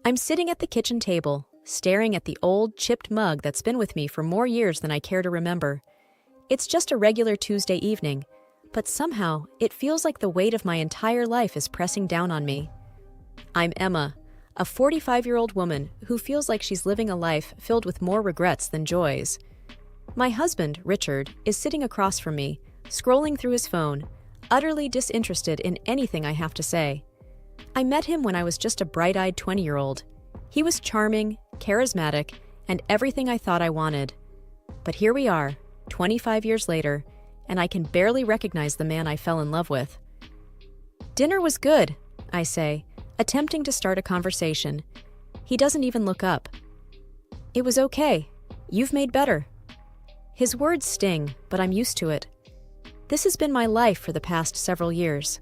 I'm sitting at the kitchen table, staring at the old, chipped mug that's been with me for more years than I care to remember. It's just a regular Tuesday evening, but somehow it feels like the weight of my entire life is pressing down on me. I'm Emma, a 45-year-old woman who feels like she's living a life filled with more regrets than joys. My husband, Richard, is sitting across from me, scrolling through his phone, utterly disinterested in anything I have to say. I met him when I was just a bright-eyed 20-year-old. He was charming, charismatic, and everything I thought I wanted. But here we are, 25 years later, and I can barely recognize the man I fell in love with. "Dinner was good," I say, attempting to start a conversation. He doesn't even look up. "It was okay. You've made better." His words sting, but I'm used to it. This has been my life for the past several years.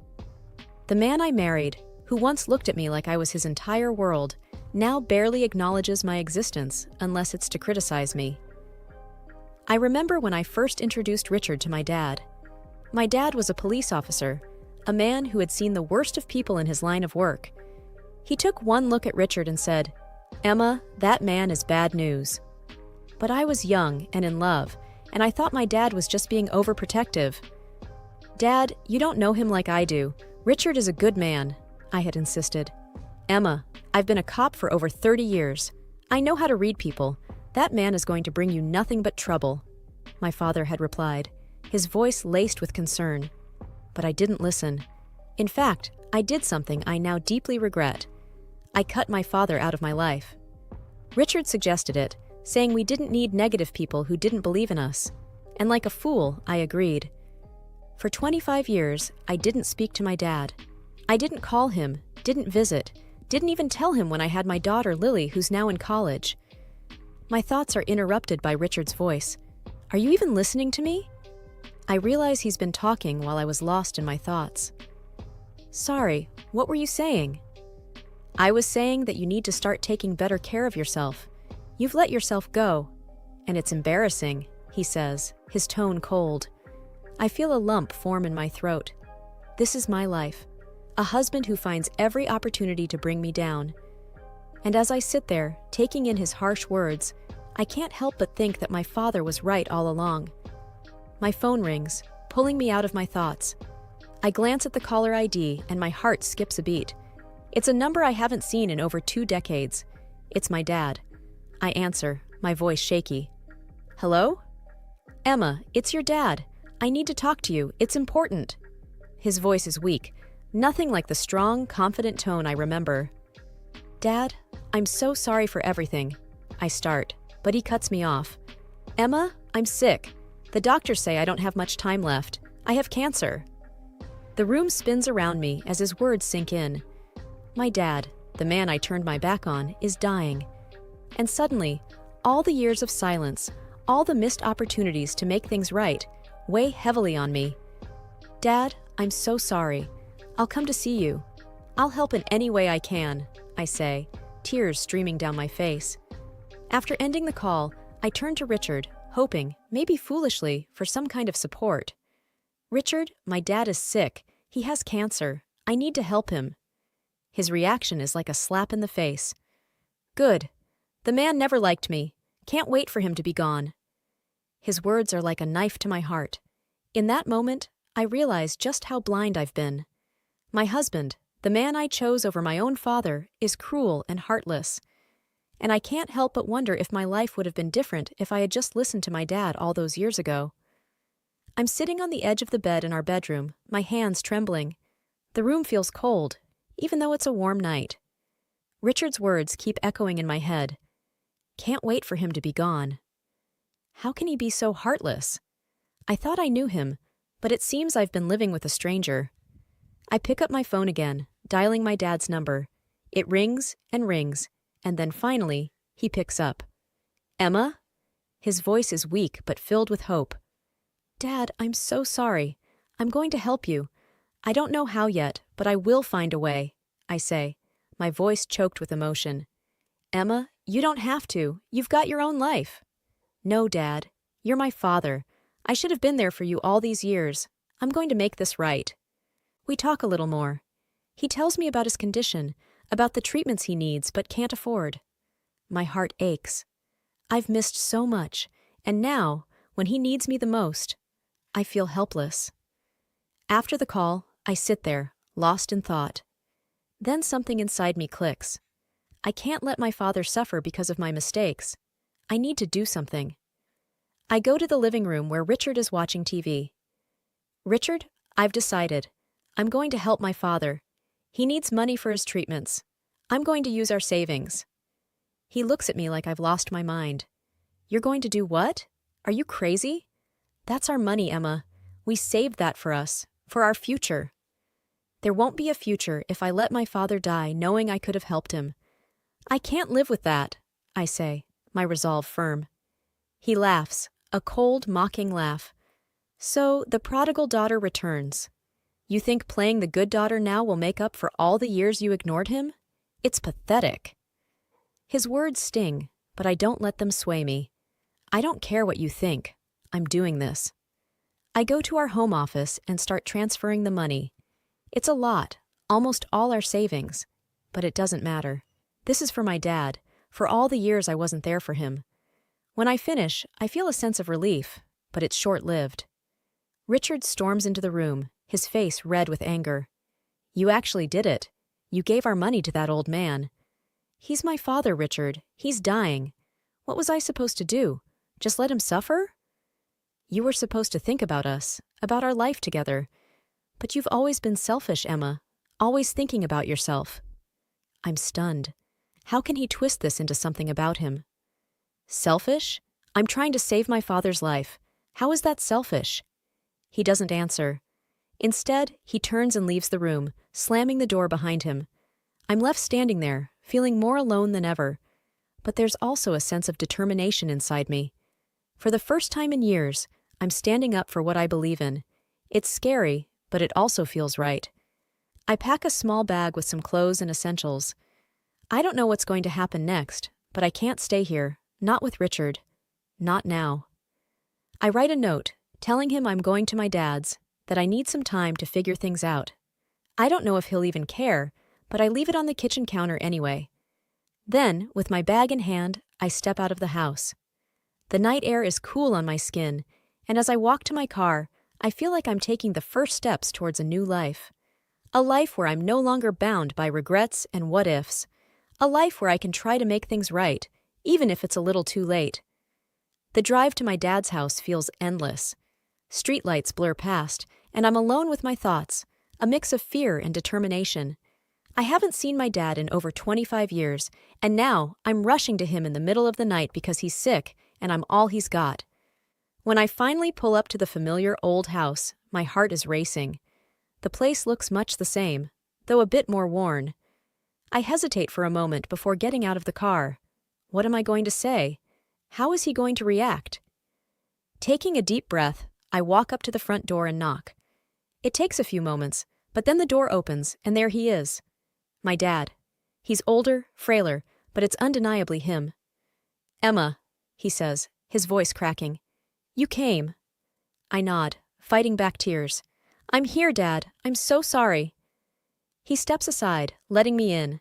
The man I married, who once looked at me like I was his entire world, now barely acknowledges my existence unless it's to criticize me. I remember when I first introduced Richard to my dad. My dad was a police officer, a man who had seen the worst of people in his line of work. He took one look at Richard and said, "Emma, that man is bad news." But I was young and in love, and I thought my dad was just being overprotective. "Dad, you don't know him like I do. Richard is a good man," I had insisted. "Emma, I've been a cop for over 30 years. I know how to read people. That man is going to bring you nothing but trouble," my father had replied, his voice laced with concern. But I didn't listen. In fact, I did something I now deeply regret. I cut my father out of my life. Richard suggested it, saying we didn't need negative people who didn't believe in us. And like a fool, I agreed. For 25 years, I didn't speak to my dad. I didn't call him, didn't visit, didn't even tell him when I had my daughter Lily, who's now in college. My thoughts are interrupted by Richard's voice. "Are you even listening to me?" I realize he's been talking while I was lost in my thoughts. "Sorry, what were you saying?" "I was saying that you need to start taking better care of yourself. You've let yourself go. And it's embarrassing," he says, his tone cold. I feel a lump form in my throat. This is my life. A husband who finds every opportunity to bring me down. And as I sit there, taking in his harsh words, I can't help but think that my father was right all along. My phone rings, pulling me out of my thoughts. I glance at the caller ID and my heart skips a beat. It's a number I haven't seen in over 2 decades. It's my dad. I answer, my voice shaky. "Hello?" "Emma, it's your dad. I need to talk to you. It's important." His voice is weak, nothing like the strong, confident tone I remember. "Dad, I'm so sorry for everything." I start, but he cuts me off. "Emma, I'm sick. The doctors say I don't have much time left. I have cancer." The room spins around me as his words sink in. My dad, the man I turned my back on, is dying. And suddenly, all the years of silence, all the missed opportunities to make things right, weigh heavily on me. "Dad, I'm so sorry. I'll come to see you. I'll help in any way I can," I say, tears streaming down my face. After ending the call, I turn to Richard, hoping, maybe foolishly, for some kind of support. "Richard, my dad is sick. He has cancer. I need to help him." His reaction is like a slap in the face. "Good. The man never liked me. Can't wait for him to be gone." His words are like a knife to my heart. In that moment, I realize just how blind I've been. My husband, the man I chose over my own father, is cruel and heartless. And I can't help but wonder if my life would have been different if I had just listened to my dad all those years ago. I'm sitting on the edge of the bed in our bedroom, my hands trembling. The room feels cold, even though it's a warm night. Richard's words keep echoing in my head. Can't wait for him to be gone. How can he be so heartless? I thought I knew him, but it seems I've been living with a stranger. I pick up my phone again, dialing my dad's number. It rings, and then finally, he picks up. "Emma?" His voice is weak but filled with hope. "Dad, I'm so sorry. I'm going to help you. I don't know how yet, but I will find a way," I say, my voice choked with emotion. "Emma, you don't have to. You've got your own life." "No, Dad. You're my father. I should have been there for you all these years. I'm going to make this right." We talk a little more. He tells me about his condition, about the treatments he needs but can't afford. My heart aches. I've missed so much, and now, when he needs me the most, I feel helpless. After the call, I sit there, lost in thought. Then something inside me clicks. I can't let my father suffer because of my mistakes. I need to do something. I go to the living room where Richard is watching TV. Richard, I've decided. I'm going to help my father. He needs money for his treatments. I'm going to use our savings. He looks at me like I've lost my mind. You're going to do what? Are you crazy? That's our money, Emma. We saved that for us, for our future. There won't be a future if I let my father die knowing I could have helped him. I can't live with that, I say, my resolve firm. He laughs, a cold, mocking laugh. So the prodigal daughter returns. You think playing the good daughter now will make up for all the years you ignored him? It's pathetic. His words sting, but I don't let them sway me. I don't care what you think. I'm doing this. I go to our home office and start transferring the money. It's a lot, almost all our savings. But it doesn't matter. This is for my dad, for all the years I wasn't there for him. When I finish, I feel a sense of relief, but it's short-lived. Richard storms into the room, his face red with anger. You actually did it. You gave our money to that old man. He's my father, Richard. He's dying. What was I supposed to do? Just let him suffer? You were supposed to think about us, about our life together. But you've always been selfish, Emma, always thinking about yourself. I'm stunned. How can he twist this into something about him? Selfish? I'm trying to save my father's life. How is that selfish? He doesn't answer. Instead, he turns and leaves the room, slamming the door behind him. I'm left standing there, feeling more alone than ever. But there's also a sense of determination inside me. For the first time in years, I'm standing up for what I believe in. It's scary, but it also feels right. I pack a small bag with some clothes and essentials. I don't know what's going to happen next, but I can't stay here, not with Richard. Not now. I write a note, telling him I'm going to my dad's, that I need some time to figure things out. I don't know if he'll even care, but I leave it on the kitchen counter anyway. Then, with my bag in hand, I step out of the house. The night air is cool on my skin, and as I walk to my car, I feel like I'm taking the first steps towards a new life. A life where I'm no longer bound by regrets and what-ifs. A life where I can try to make things right, even if it's a little too late. The drive to my dad's house feels endless. Streetlights blur past, and I'm alone with my thoughts, a mix of fear and determination. I haven't seen my dad in over 25 years, and now I'm rushing to him in the middle of the night because he's sick and I'm all he's got. When I finally pull up to the familiar old house, my heart is racing. The place looks much the same, though a bit more worn. I hesitate for a moment before getting out of the car. What am I going to say? How is he going to react? Taking a deep breath, I walk up to the front door and knock. It takes a few moments, but then the door opens, and there he is. My dad. He's older, frailer, but it's undeniably him. Emma, he says, his voice cracking. You came. I nod, fighting back tears. I'm here, Dad. I'm so sorry. He steps aside, letting me in.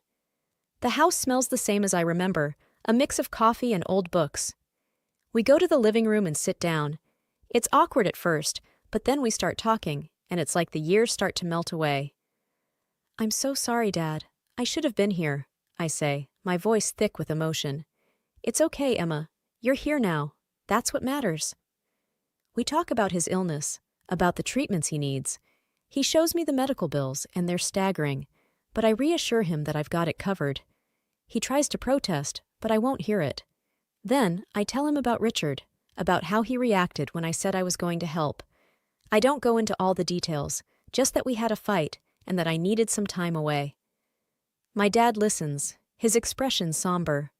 The house smells the same as I remember, a mix of coffee and old books. We go to the living room and sit down. It's awkward at first, but then we start talking, and it's like the years start to melt away. I'm so sorry, Dad. I should have been here, I say, my voice thick with emotion. It's okay, Emma. You're here now. That's what matters. We talk about his illness, about the treatments he needs. He shows me the medical bills, and they're staggering, but I reassure him that I've got it covered. He tries to protest, but I won't hear it. Then I tell him about Richard, about how he reacted when I said I was going to help. I don't go into all the details, just that we had a fight and that I needed some time away. My dad listens, his expression somber.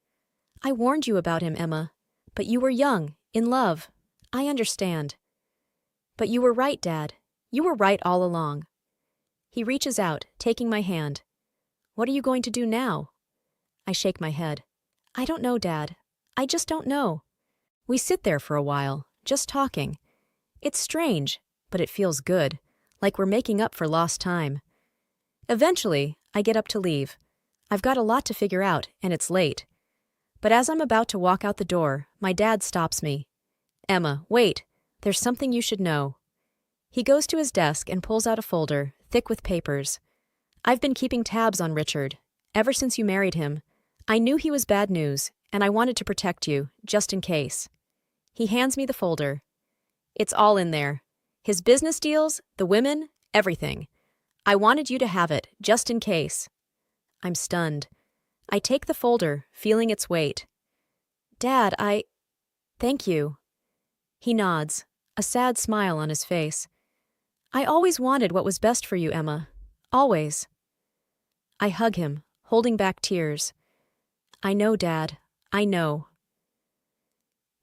I warned you about him, Emma, but you were young, in love. I understand. But you were right, Dad. You were right all along. He reaches out, taking my hand. What are you going to do now? I shake my head. I don't know, Dad. I just don't know. We sit there for a while, just talking. It's strange, but it feels good, like we're making up for lost time. Eventually, I get up to leave. I've got a lot to figure out, and it's late. But as I'm about to walk out the door, my dad stops me. Emma, wait. There's something you should know. He goes to his desk and pulls out a folder, thick with papers. I've been keeping tabs on Richard. Ever since you married him. I knew he was bad news, and I wanted to protect you, just in case. He hands me the folder. It's all in there. His business deals, the women, everything. I wanted you to have it, just in case. I'm stunned. I take the folder, feeling its weight. Dad, Thank you. He nods, a sad smile on his face. I always wanted what was best for you, Emma. Always. I hug him, holding back tears. I know, Dad. I know.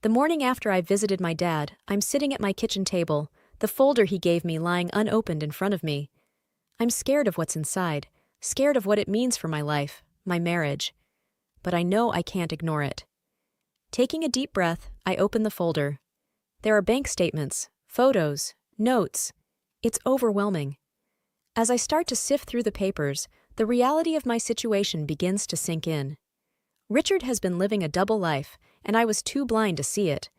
The morning after I visited my dad, I'm sitting at my kitchen table, the folder he gave me lying unopened in front of me. I'm scared of what's inside, scared of what it means for my life, my marriage. But I know I can't ignore it. Taking a deep breath, I open the folder. There are bank statements, photos, notes. It's overwhelming. As I start to sift through the papers, the reality of my situation begins to sink in. Richard has been living a double life, and I was too blind to see it.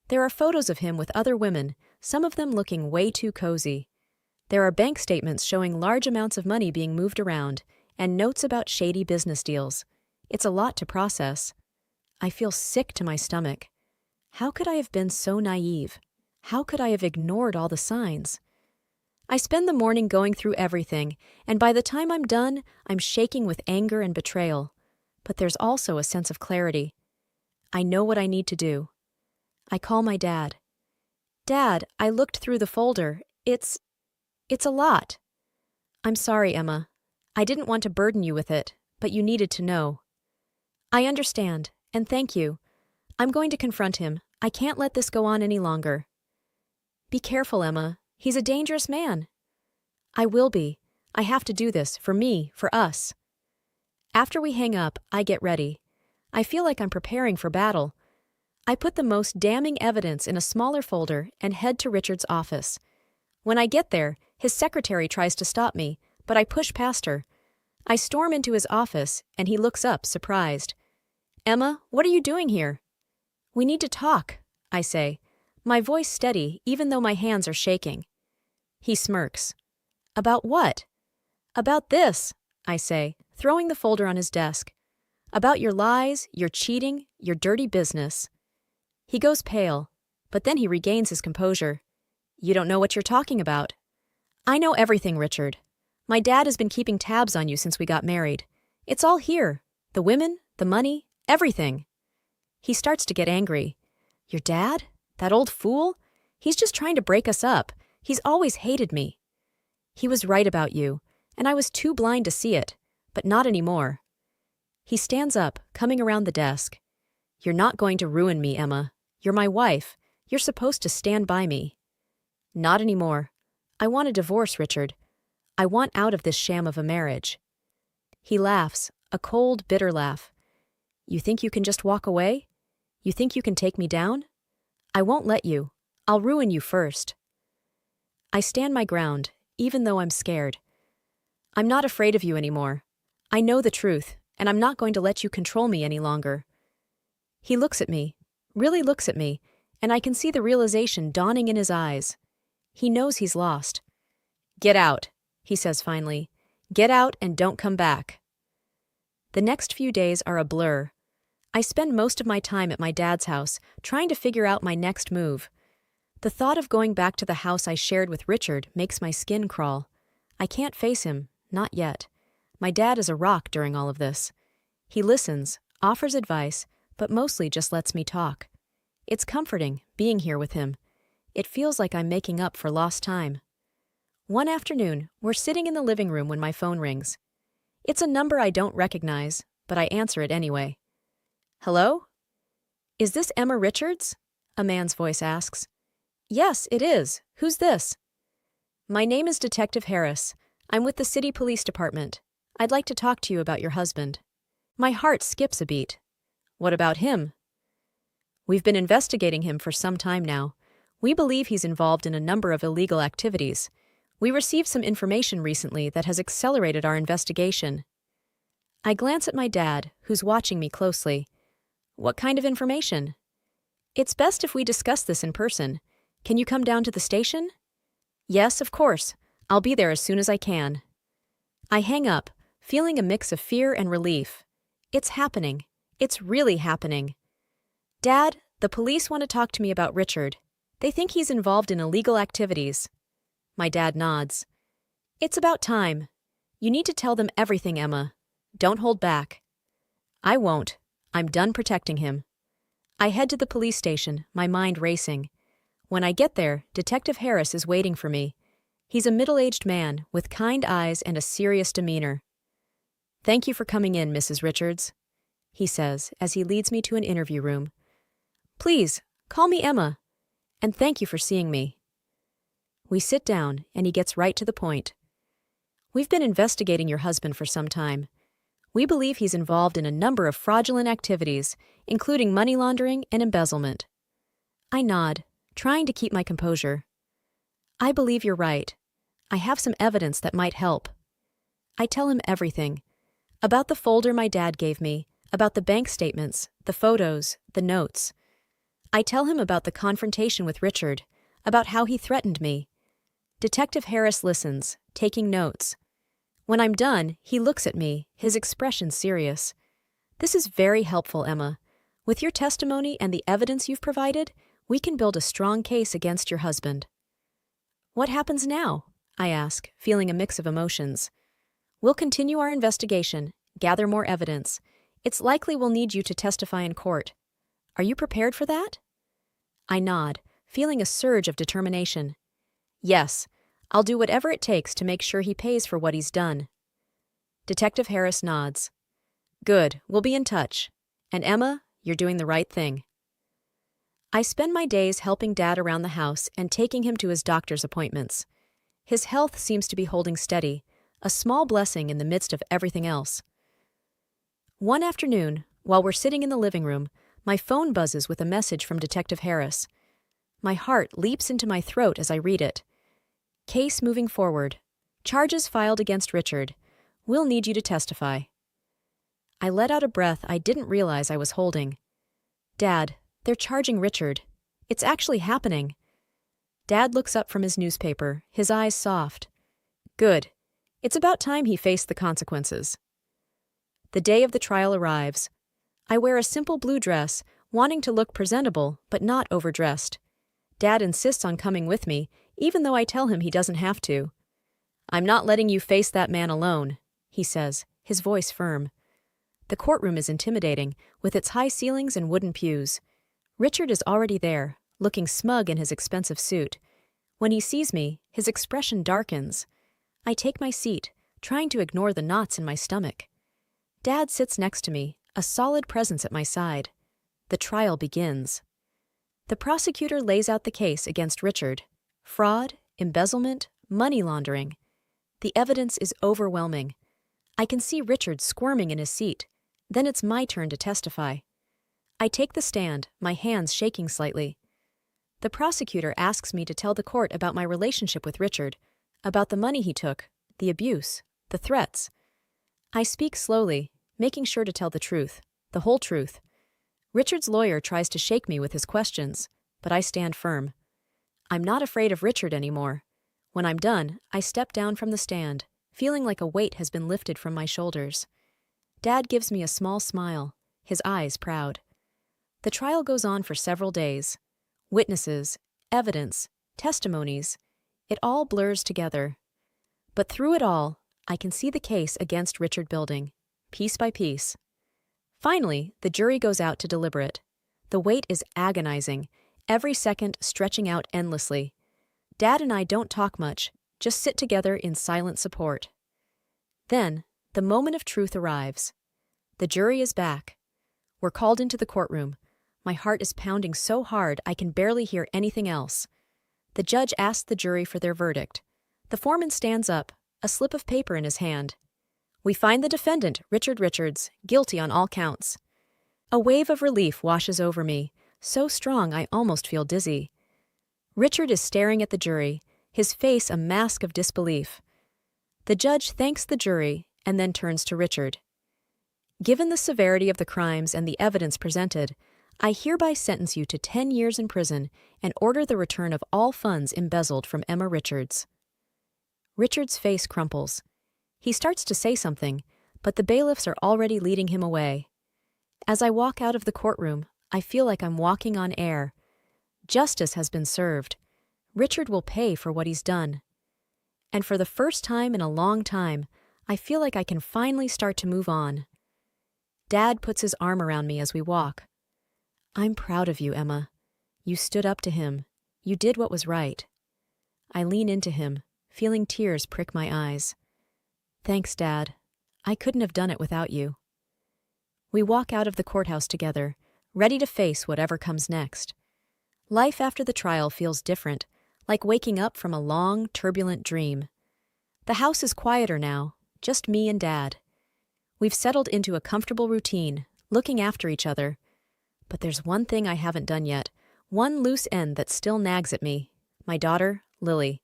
There are photos of him with other women, some of them looking way too cozy. There are bank statements showing large amounts of money being moved around, and notes about shady business deals. It's a lot to process. I feel sick to my stomach. How could I have been so naive? How could I have ignored all the signs? I spend the morning going through everything, and by the time I'm done, I'm shaking with anger and betrayal. But there's also a sense of clarity. I know what I need to do. I call my dad. Dad, I looked through the folder. It's a lot. I'm sorry, Emma. I didn't want to burden you with it, but you needed to know. I understand, and thank you. I'm going to confront him. I can't let this go on any longer. Be careful, Emma. He's a dangerous man. I will be. I have to do this, for me, for us. After we hang up, I get ready. I feel like I'm preparing for battle. I put the most damning evidence in a smaller folder and head to Richard's office. When I get there, his secretary tries to stop me, but I push past her. I storm into his office, and he looks up, surprised. Emma, what are you doing here? We need to talk, I say, my voice steady even though my hands are shaking. He smirks. About what? About this, I say, throwing the folder on his desk. About your lies, your cheating, your dirty business. He goes pale, but then he regains his composure. You don't know what you're talking about. I know everything, Richard. My dad has been keeping tabs on you since we got married. It's all here. The women, the money, everything. He starts to get angry. Your dad? That old fool? He's just trying to break us up. He's always hated me. He was right about you, and I was too blind to see it, but not anymore. He stands up, coming around the desk. You're not going to ruin me, Emma. You're my wife. You're supposed to stand by me. Not anymore. I want a divorce, Richard. I want out of this sham of a marriage. He laughs, a cold, bitter laugh. You think you can just walk away? You think you can take me down? I won't let you. I'll ruin you first. I stand my ground, even though I'm scared. I'm not afraid of you anymore. I know the truth, and I'm not going to let you control me any longer. He looks at me, really looks at me, and I can see the realization dawning in his eyes. He knows he's lost. Get out, he says finally. Get out and don't come back. The next few days are a blur. I spend most of my time at my dad's house, trying to figure out my next move. The thought of going back to the house I shared with Richard makes my skin crawl. I can't face him, not yet. My dad is a rock during all of this. He listens, offers advice, but mostly just lets me talk. It's comforting, being here with him. It feels like I'm making up for lost time. One afternoon, we're sitting in the living room when my phone rings. It's a number I don't recognize, but I answer it anyway. Hello? Is this Emma Richards? A man's voice asks. Yes, it is. Who's this? My name is Detective Harris. I'm with the City Police Department. I'd like to talk to you about your husband. My heart skips a beat. What about him? We've been investigating him for some time now. We believe he's involved in a number of illegal activities. We received some information recently that has accelerated our investigation. I glance at my dad, who's watching me closely. What kind of information? It's best if we discuss this in person. Can you come down to the station? Yes, of course. I'll be there as soon as I can. I hang up, feeling a mix of fear and relief. It's happening. It's really happening. Dad, the police want to talk to me about Richard. They think he's involved in illegal activities. My dad nods. It's about time. You need to tell them everything, Emma. Don't hold back. I won't. I'm done protecting him. I head to the police station, my mind racing. When I get there, Detective Harris is waiting for me. He's a middle-aged man with kind eyes and a serious demeanor. Thank you for coming in, Mrs. Richards, he says as he leads me to an interview room. Please, call me Emma, and thank you for seeing me. We sit down, and he gets right to the point. We've been investigating your husband for some time. We believe he's involved in a number of fraudulent activities, including money laundering and embezzlement. I nod, trying to keep my composure. I believe you're right. I have some evidence that might help. I tell him everything. About the folder my dad gave me, about the bank statements, the photos, the notes. I tell him about the confrontation with Richard, about how he threatened me. Detective Harris listens, taking notes. When I'm done, he looks at me, his expression serious. This is very helpful, Emma. With your testimony and the evidence you've provided, we can build a strong case against your husband. What happens now? I ask, feeling a mix of emotions. We'll continue our investigation, gather more evidence. It's likely we'll need you to testify in court. Are you prepared for that? I nod, feeling a surge of determination. Yes, I'll do whatever it takes to make sure he pays for what he's done. Detective Harris nods. Good, we'll be in touch. And Emma, you're doing the right thing. I spend my days helping Dad around the house and taking him to his doctor's appointments. His health seems to be holding steady, a small blessing in the midst of everything else. One afternoon, while we're sitting in the living room, my phone buzzes with a message from Detective Harris. My heart leaps into my throat as I read it. Case moving forward. Charges filed against Richard. We'll need you to testify. I let out a breath I didn't realize I was holding. Dad, they're charging Richard. It's actually happening. Dad looks up from his newspaper, his eyes soft. Good. It's about time he faced the consequences. The day of the trial arrives. I wear a simple blue dress, wanting to look presentable but not overdressed. Dad insists on coming with me, even though I tell him he doesn't have to. I'm not letting you face that man alone, he says, his voice firm. The courtroom is intimidating, with its high ceilings and wooden pews. Richard is already there, looking smug in his expensive suit. When he sees me, his expression darkens. I take my seat, trying to ignore the knots in my stomach. Dad sits next to me, a solid presence at my side. The trial begins. The prosecutor lays out the case against Richard. Fraud, embezzlement, money laundering. The evidence is overwhelming. I can see Richard squirming in his seat. Then it's my turn to testify. I take the stand, my hands shaking slightly. The prosecutor asks me to tell the court about my relationship with Richard, about the money he took, the abuse, the threats. I speak slowly, making sure to tell the truth, the whole truth. Richard's lawyer tries to shake me with his questions, but I stand firm. I'm not afraid of Richard anymore. When I'm done, I step down from the stand, feeling like a weight has been lifted from my shoulders. Dad gives me a small smile, his eyes proud. The trial goes on for several days. Witnesses, evidence, testimonies, it all blurs together. But through it all, I can see the case against Richard building, piece by piece. Finally, the jury goes out to deliberate. The wait is agonizing, every second stretching out endlessly. Dad and I don't talk much, just sit together in silent support. Then, the moment of truth arrives. The jury is back. We're called into the courtroom. My heart is pounding so hard I can barely hear anything else. The judge asks the jury for their verdict. The foreman stands up, a slip of paper in his hand. We find the defendant, Richard Richards, guilty on all counts. A wave of relief washes over me, so strong I almost feel dizzy. Richard is staring at the jury, his face a mask of disbelief. The judge thanks the jury and then turns to Richard. Given the severity of the crimes and the evidence presented, I hereby sentence you to 10 years in prison and order the return of all funds embezzled from Emma Richards. Richards' face crumples. He starts to say something, but the bailiffs are already leading him away. As I walk out of the courtroom, I feel like I'm walking on air. Justice has been served. Richard will pay for what he's done. And for the first time in a long time, I feel like I can finally start to move on. Dad puts his arm around me as we walk. I'm proud of you, Emma. You stood up to him. You did what was right. I lean into him, feeling tears prick my eyes. Thanks, Dad. I couldn't have done it without you. We walk out of the courthouse together, ready to face whatever comes next. Life after the trial feels different, like waking up from a long, turbulent dream. The house is quieter now, just me and Dad. We've settled into a comfortable routine, looking after each other. But there's one thing I haven't done yet, one loose end that still nags at me. My daughter, Lily.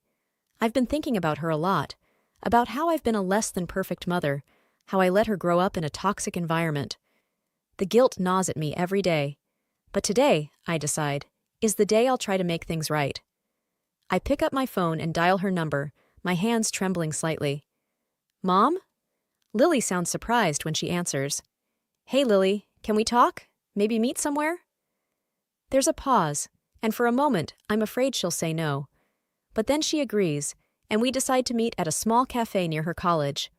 I've been thinking about her a lot, about how I've been a less than perfect mother, how I let her grow up in a toxic environment. The guilt gnaws at me every day. But today, I decide, is the day I'll try to make things right. I pick up my phone and dial her number, my hands trembling slightly. Mom? Lily sounds surprised when she answers. Hey, Lily, can we talk? Maybe meet somewhere? There's a pause, and for a moment, I'm afraid she'll say no. But then she agrees, and we decide to meet at a small cafe near her college.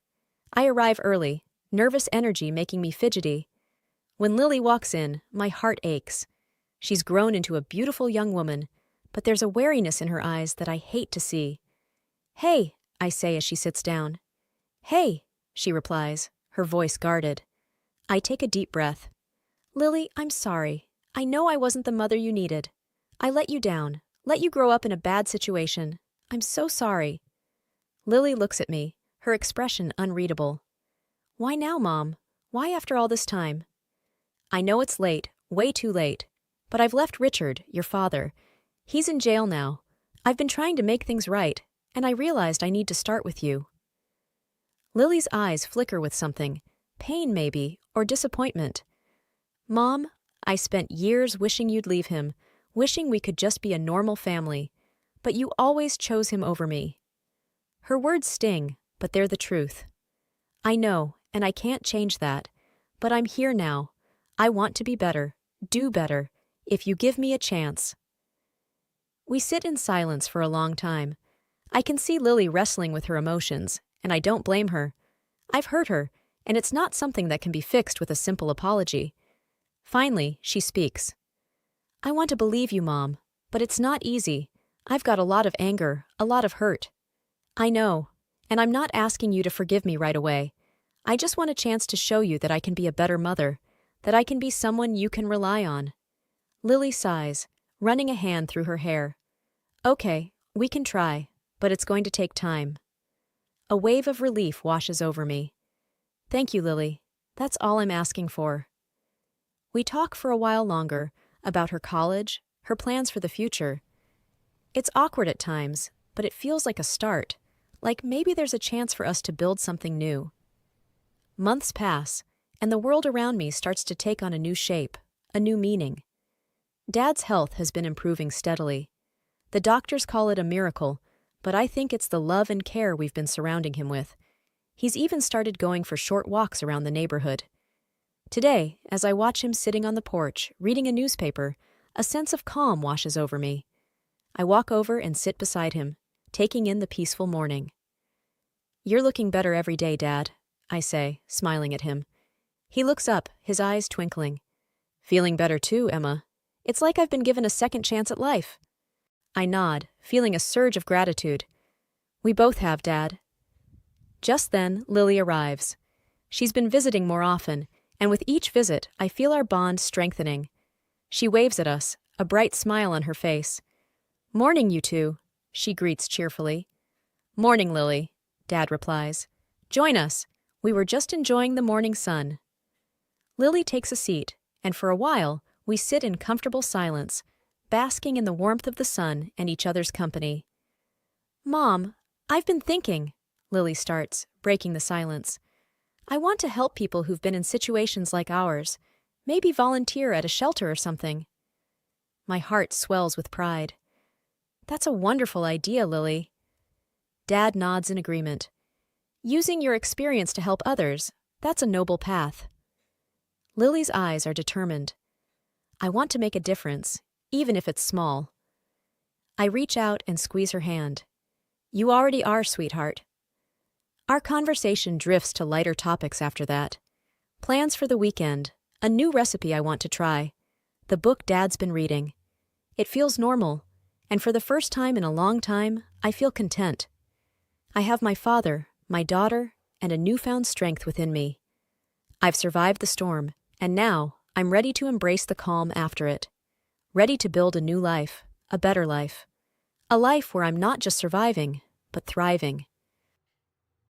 I arrive early, nervous energy making me fidgety. When Lily walks in, my heart aches. She's grown into a beautiful young woman, but there's a wariness in her eyes that I hate to see. Hey, I say as she sits down. Hey, she replies, her voice guarded. I take a deep breath. Lily, I'm sorry. I know I wasn't the mother you needed. I let you down, let you grow up in a bad situation. I'm so sorry. Lily looks at me, her expression unreadable. Why now, Mom? Why after all this time? I know it's late, way too late. But I've left Richard, your father. He's in jail now. I've been trying to make things right, and I realized I need to start with you. Lily's eyes flicker with something, pain maybe, or disappointment. Mom, I spent years wishing you'd leave him, wishing we could just be a normal family, but you always chose him over me. Her words sting, but they're the truth. I know, and I can't change that, but I'm here now. I want to be better, do better, if you give me a chance. We sit in silence for a long time. I can see Lily wrestling with her emotions, and I don't blame her. I've hurt her, and it's not something that can be fixed with a simple apology. Finally, she speaks. I want to believe you, Mom, but it's not easy. I've got a lot of anger, a lot of hurt. I know, and I'm not asking you to forgive me right away. I just want a chance to show you that I can be a better mother, that I can be someone you can rely on. Lily sighs, running a hand through her hair. Okay, we can try, but it's going to take time. A wave of relief washes over me. Thank you, Lily. That's all I'm asking for. We talk for a while longer about her college, her plans for the future. It's awkward at times, but it feels like a start, like maybe there's a chance for us to build something new. Months pass, and the world around me starts to take on a new shape, a new meaning. Dad's health has been improving steadily. The doctors call it a miracle, but I think it's the love and care we've been surrounding him with. He's even started going for short walks around the neighborhood. Today, as I watch him sitting on the porch, reading a newspaper, a sense of calm washes over me. I walk over and sit beside him, taking in the peaceful morning. You're looking better every day, Dad, I say, smiling at him. He looks up, his eyes twinkling. Feeling better too, Emma. It's like I've been given a second chance at life. I nod, feeling a surge of gratitude. We both have, Dad. Just then, Lily arrives. She's been visiting more often, and with each visit, I feel our bond strengthening. She waves at us, a bright smile on her face. Morning, you two, she greets cheerfully. Morning, Lily, Dad replies. Join us. We were just enjoying the morning sun. Lily takes a seat, and for a while, we sit in comfortable silence, basking in the warmth of the sun and each other's company. Mom, I've been thinking, Lily starts, breaking the silence. I want to help people who've been in situations like ours, maybe volunteer at a shelter or something. My heart swells with pride. That's a wonderful idea, Lily. Dad nods in agreement. Using your experience to help others, that's a noble path. Lily's eyes are determined. I want to make a difference, even if it's small. I reach out and squeeze her hand. You already are, sweetheart. Our conversation drifts to lighter topics after that. Plans for the weekend, a new recipe I want to try, the book Dad's been reading. It feels normal, and for the first time in a long time, I feel content. I have my father, my daughter, and a newfound strength within me. I've survived the storm, and now I'm ready to embrace the calm after it. Ready to build a new life, a better life. A life where I'm not just surviving, but thriving.